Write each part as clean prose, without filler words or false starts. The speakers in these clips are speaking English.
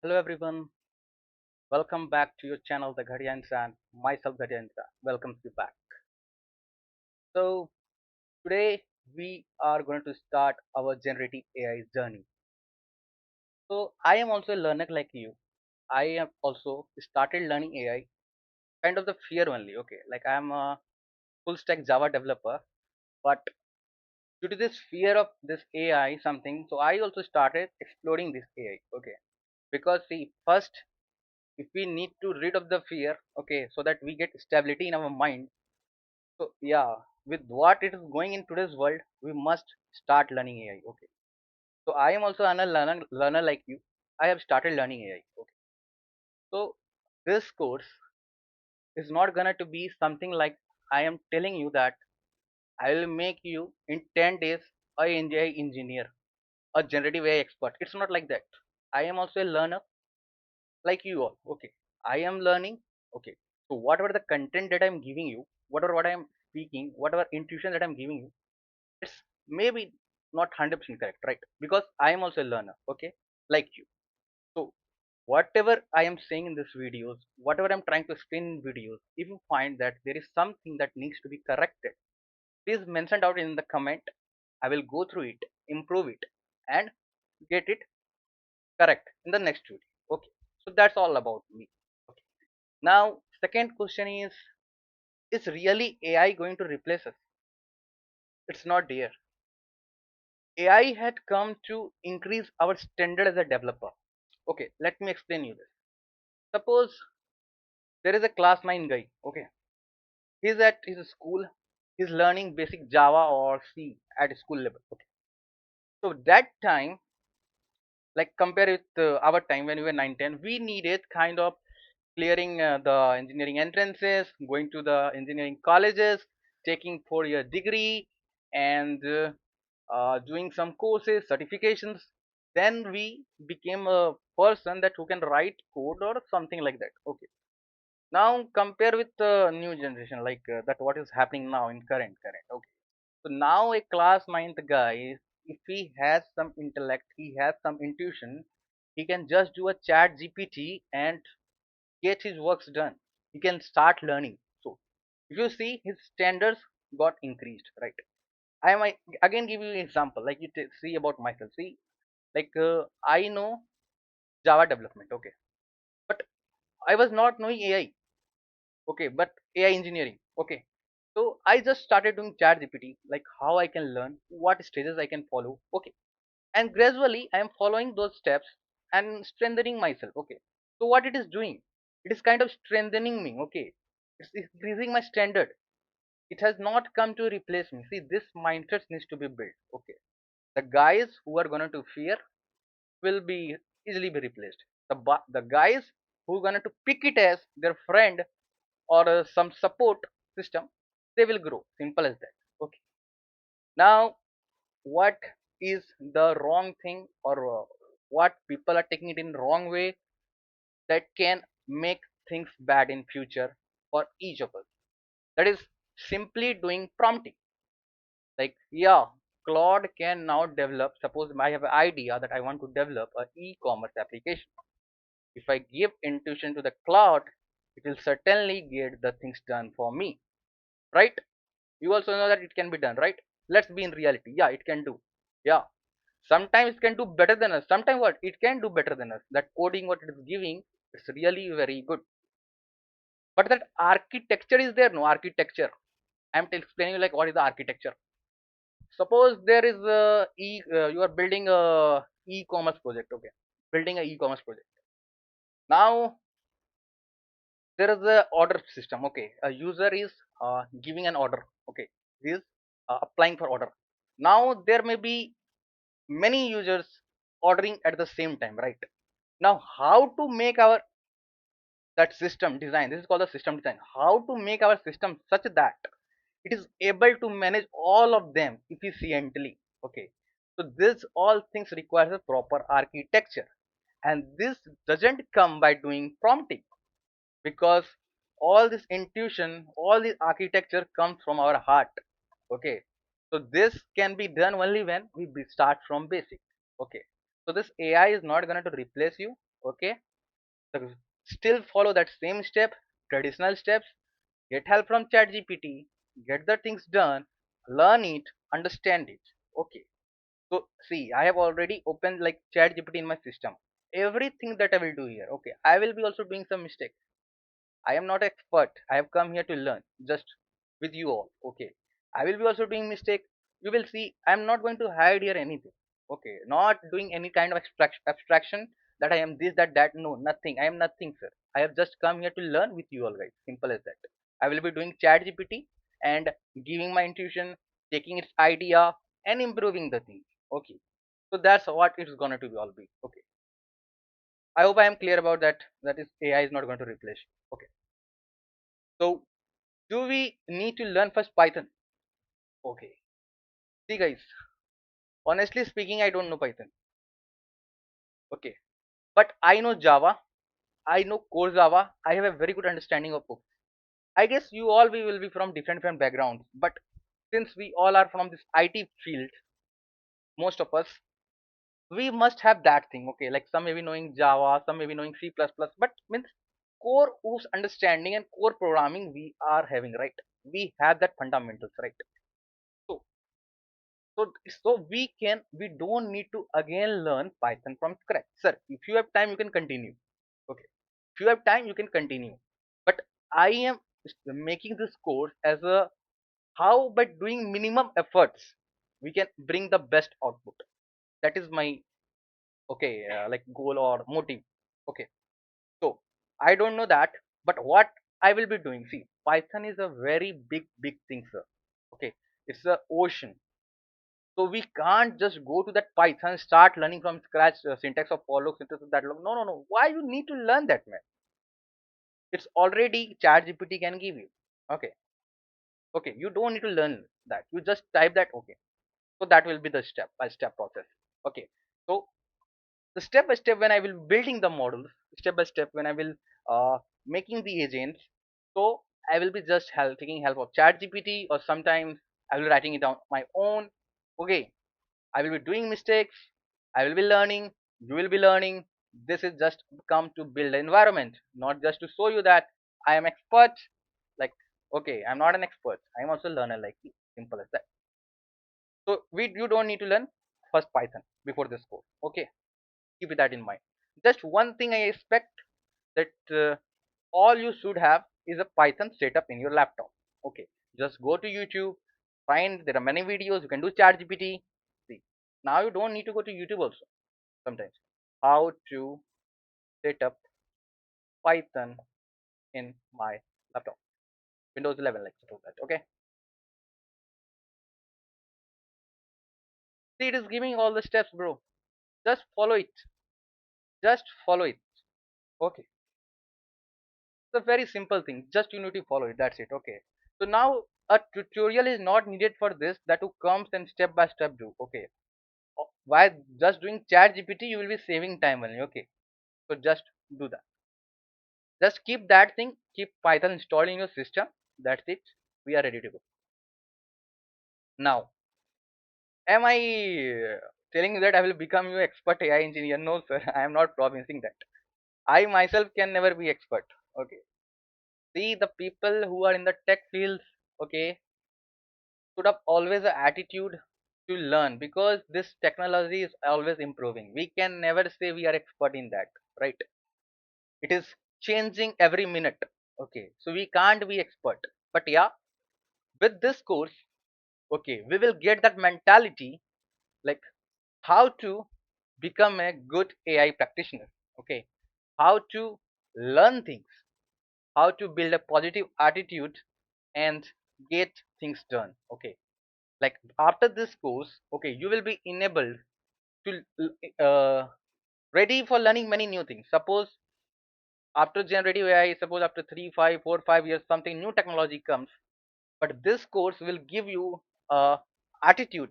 Hello everyone, welcome back to your channel, the Ghatiya Insaan. Myself, Ghatiya Insaan, welcomes you back. So today we are going to start our generative AI journey. So I am also a learner like you. I have also started learning AI, kind of the fear only. Okay, like I am a full stack Java developer, but due to this fear of this AI something, so I also started exploring this AI. Okay, because see, first if we need to rid of the fear, okay, so that we get stability in our mind. So yeah, with what it is going in today's world, we must start learning AI. Okay. So I am also a learner like you. I have started learning AI. Okay. So this course is not gonna to be something like I am telling you that I will make you in 10 days a AI engineer, a generative AI expert. It's not like that. I am also a learner like you all. Okay. I am learning. Okay. So whatever the content that I'm giving you, whatever what I'm speaking, whatever intuition that I'm giving you, it's maybe not 100% correct, right? Because I am also a learner, okay, like you. So whatever I am saying in this videos, whatever I'm trying to explain in videos, if you find that there is something that needs to be corrected, please mention it out in the comment. I will go through it, improve it, and get it correct in the next video. Okay, so that's all about me. Okay. Now second question is really AI going to replace us? It's not there. AI had come to increase our standard as a developer. Okay, let me explain you this. Suppose there is a class 9 guy. Okay, he's at his school. He's learning basic Java or C at school level. Okay, so that time, like compare with our time when we were 9, 10, we needed kind of clearing the engineering entrances, going to the engineering colleges, taking 4-year degree, and doing some courses, certifications. Then we became a person that who can write code or something like that. Okay. Now compare with the new generation, like that what is happening now in current. Okay. So now a class ninth guy, if he has some intellect, he has some intuition, he can just do a chat GPT and get his works done. He can start learning. So if you see his standards got increased, right? I might again give you an example, like you see about myself. See, like I know Java development, okay, but I was not knowing AI, okay, but AI engineering, okay. So I just started doing chat GPT, like how I can learn, what stages I can follow, okay, and gradually I am following those steps and strengthening myself, okay. So what it is doing, it is kind of strengthening me, okay, it's increasing my standard. It has not come to replace me. See, this mindset needs to be built, okay. The guys who are going to fear will be easily be replaced. The guys who are going to pick it as their friend or some support system, they will grow. Simple as that. Okay. Now, what is the wrong thing, or what people are taking it in wrong way that can make things bad in future for each of us? That is simply doing prompting. Like, yeah, Claude can now develop. Suppose I have an idea that I want to develop a e-commerce application. If I give intuition to the cloud, it will certainly get the things done for me, right? You also know that it can be done, right? Let's be in reality. Yeah, it can do. Yeah, sometimes it can do better than us. Sometimes what it can do better than us. That coding what it is giving, it's really very good. But that architecture is there, no architecture. I'm explaining you like what is the architecture. Suppose there is you are building a e-commerce project, okay, building a e-commerce project. Now there is a order system, okay. A user is giving an order, okay. He is applying for order. Now there may be many users ordering at the same time, right? Now how to make our that system design, this is called the system design, how to make our system such that it is able to manage all of them efficiently, okay. So this all things requires a proper architecture, and this doesn't come by doing prompting, because all this intuition, all this architecture comes from our heart, okay. So this can be done only when we start from basic, okay. So this AI is not going to replace you, Okay, so still follow that same step, traditional steps. Get help from ChatGPT. Get the things done. Learn it. Understand it. Okay. So see, I have already opened like ChatGPT in my system. Everything that I will do here. Okay, I will be also doing some mistakes. I am not expert. I have come here to learn just with you all. Okay. I will be also doing mistake. You will see I am not going to hide here anything. Okay. Not doing any kind of abstraction that I am this, that. No, nothing. I am nothing, sir. I have just come here to learn with you all guys. Simple as that. I will be doing chat GPT and giving my intuition, taking its idea and improving the things. Okay. So that's what it's gonna to be all be. Okay. I hope I am clear about that. That is AI is not going to replace you. Okay. So do we need to learn first Python? Okay. See guys, honestly speaking, I don't know Python. Okay. But I know Java. I know core Java. I have a very good understanding of both. I guess you all we will be from different backgrounds. But since we all are from this IT field, most of us, we must have that thing. Okay. Like some may be knowing Java, some may be knowing C++, but means core OOPS understanding and core programming we are having, right? We have that fundamentals, right? So we don't need to again learn Python from scratch. Sir, if you have time, you can continue. Okay. If you have time, you can continue. But I am making this course as a how by doing minimum efforts we can bring the best output. That is my okay like goal or motive. Okay. So I don't know that, but what I will be doing. See, Python is a very big thing, sir. Okay. It's a ocean. So we can't just go to that Python, start learning from scratch syntax of for loop, syntax of that loop. No, no, no. Why you need to learn that, man? It's already ChatGPT can give you. Okay, okay. You don't need to learn that. You just type that. Okay, so that will be the step by step process. Okay, so the step by step when I will building the models, step by step when I will making the agents. So I will be just taking help of ChatGPT or sometimes I will writing it down my own. Okay, I will be doing mistakes. I will be learning. You will be learning. This is just come to build an environment, not just to show you that I am expert. Like, okay, I'm not an expert. I'm also a learner like you. Simple as that. So you don't need to learn first Python before this course. Okay, keep that in mind. Just one thing I expect that all you should have is a Python setup in your laptop. Okay, just go to YouTube, find there are many videos. You can do ChatGPT. See, now you don't need to go to YouTube also. Sometimes how to set up Python in my laptop, Windows 11, like suppose that. Okay, see, it is giving all the steps, bro. Just follow it. Just follow it. Okay, it's a very simple thing. Just you need to follow it. That's it. Okay. So now a tutorial is not needed for this. That who comes and step by step do. Okay. By just doing chat GPT, you will be saving time only. Okay. So just do that. Just keep that thing. Keep Python installed in your system. That's it. We are ready to go. Now, am I telling you that I will become your expert AI engineer? No, sir. I am not promising that. I myself can never be expert. Okay. See, the people who are in the tech fields, okay, should have always an attitude to learn because this technology is always improving. We can never say we are expert in that, right? It is changing every minute. Okay, so we can't be expert. But yeah, with this course, okay, we will get that mentality like how to become a good AI practitioner. Okay, how to learn things, how to build a positive attitude and get things done. Okay, like after this course, okay, you will be enabled to ready for learning many new things. Suppose after generative AI, suppose after 3 5 4 5 years something new technology comes, but this course will give you a attitude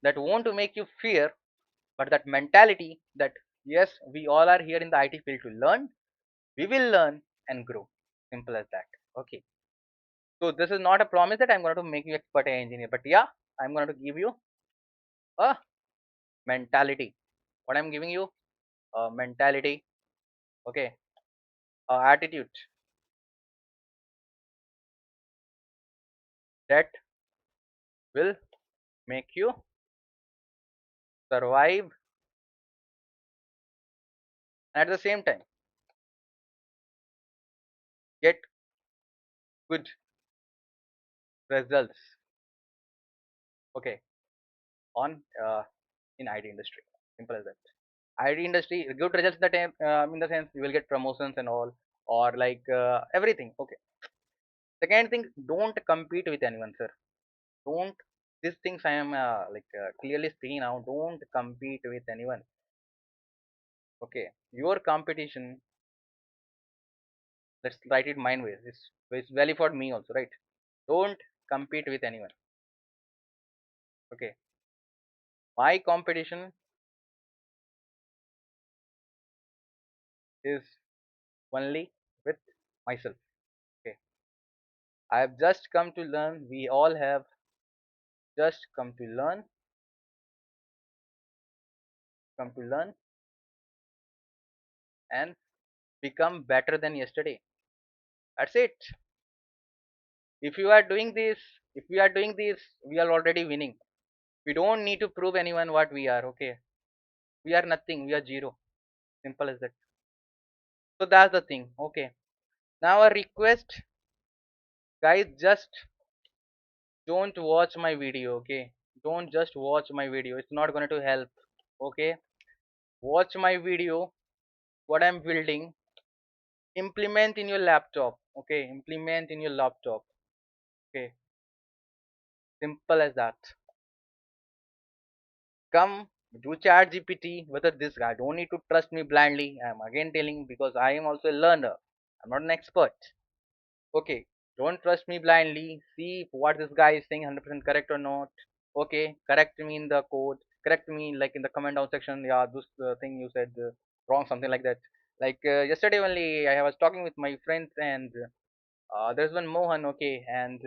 that won't to make you fear, but that mentality that yes, we all are here in the IT field to learn. We will learn and grow. Simple as that. Okay, so this is not a promise that I'm going to make you expert AI engineer, but yeah, I'm going to give you a mentality. What I'm giving you, a mentality. Okay, attitude that will make you survive and at the same time get good results. Okay, on in IT industry. Simple as that. IT industry, good results in the time in the sense you will get promotions and all, or like everything. Okay. Second thing, don't compete with anyone, sir. Don't these things I am clearly speaking now. Don't compete with anyone. Okay, your competition. Let's write it mine way. It's valid for me also, right? Don't compete with anyone. Okay, my competition is only with myself. Okay, I have just come to learn. We all have just come to learn and become better than yesterday. That's it. If you are doing this, if we are doing this, we are already winning. We don't need to prove anyone what we are. Okay, we are nothing. We are zero. Simple as that. So that's the thing. Okay. Now a request, guys. Just don't watch my video. Okay. Don't just watch my video. It's not going to help. Okay. Watch my video. What I'm building. Implement in your laptop. Okay. Implement in your laptop. Okay. Simple as that. Come do chat GPT whether this guy don't need to trust me blindly. I'm again telling because I am also a learner. I'm not an expert. Okay, don't trust me blindly. See if what this guy is saying 100% correct or not. Okay, correct me in the code. Correct me like in the comment down section. Yeah, this thing you said wrong, something like that. Like yesterday only, I was talking with my friends and there's one Mohan. Okay, and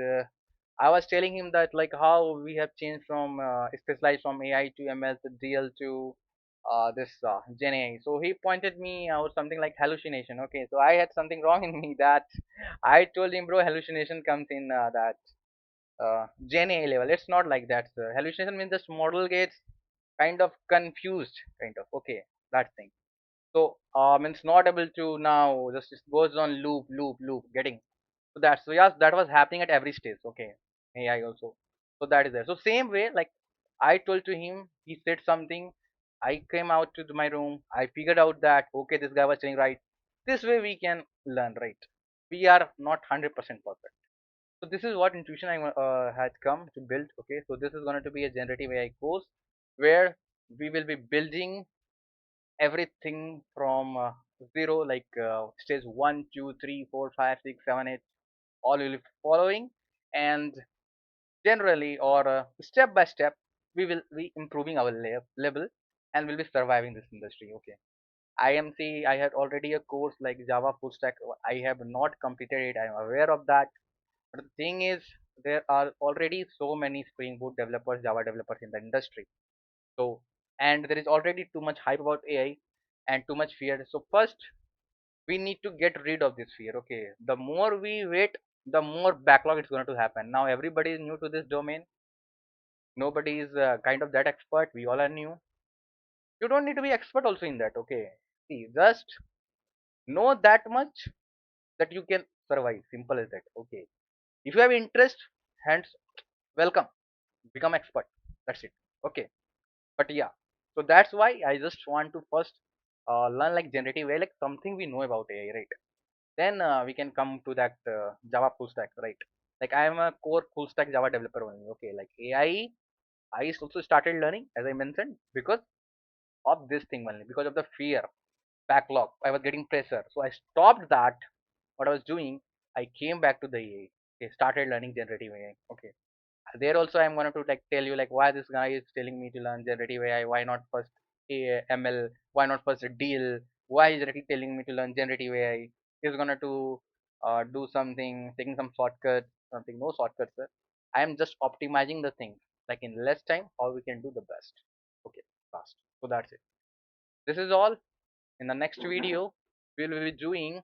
I was telling him that like how we have changed from specialized from AI to ML to DL to this Gen AI. So he pointed me out something like hallucination. Okay, so I had something wrong in me that I told him, bro, hallucination comes in that Gen AI level. It's not like that, sir. Hallucination means this model gets kind of confused, kind of. Okay, that thing. So means not able to now just it goes on loop, getting. So that's so yes, that was happening at every stage. Okay, AI also. So that is there. So same way, like I told to him, he said something. I came out to my room. I figured out that okay, this guy was saying right. This way we can learn, right? We are not 100% perfect. So this is what intuition I had come to build. Okay, so this is going to be a generative AI course where we will be building everything from zero, like stage 1, 2, 3, 4, 5, 6, 7, 8, all will be following, and generally or step by step we will be improving our level and will be surviving this industry. Okay, I had already a course like Java full stack. I have not completed it. I am aware of that, but the thing is there are already so many Spring Boot developers, Java developers in the industry. So, and there is already too much hype about AI and too much fear. So first we need to get rid of this fear. Okay, the more we wait, the more backlog is going to happen. Now everybody is new to this domain. Nobody is kind of that expert. We all are new. You don't need to be expert also in that. Okay, see, just know that much that you can survive. Simple as that. Okay, if you have interest, hands welcome, become expert. That's it. Okay, but yeah, so that's why I just want to first learn like generative AI, like something we know about AI, right? Then we can come to that Java full stack, right? Like I am a core full stack Java developer only. Okay, like AI I also started learning as I mentioned because of this thing only, because of the fear backlog. I was getting pressure, so I stopped that what I was doing. I came back to the AI. Okay, started learning generative AI. Okay, there also I'm going to like tell you like why this guy is telling me to learn generative AI. Why not first ML? Why not first deal? Why is he telling me to learn generative AI? He's gonna to do something, taking some shortcuts, something. No shortcuts, sir. I am just optimizing the thing, like in less time, how we can do the best. Okay, fast. So that's it. This is all. In the next video, we will be doing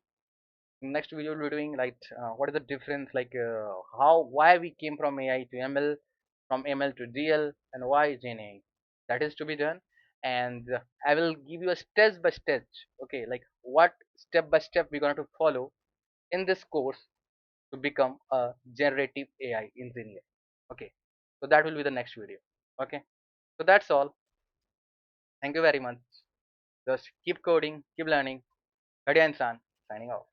next video. We'll be doing like what is the difference, like how why we came from AI to ML, from ML to DL, and why Gen AI. That is to be done, and I will give you a step by step. Okay, like what step by step we're going to follow in this course to become a generative AI engineer. Okay, so that will be the next video. Okay, so that's all. Thank you very much. Just keep coding, keep learning. Ghatiya Insaan signing off.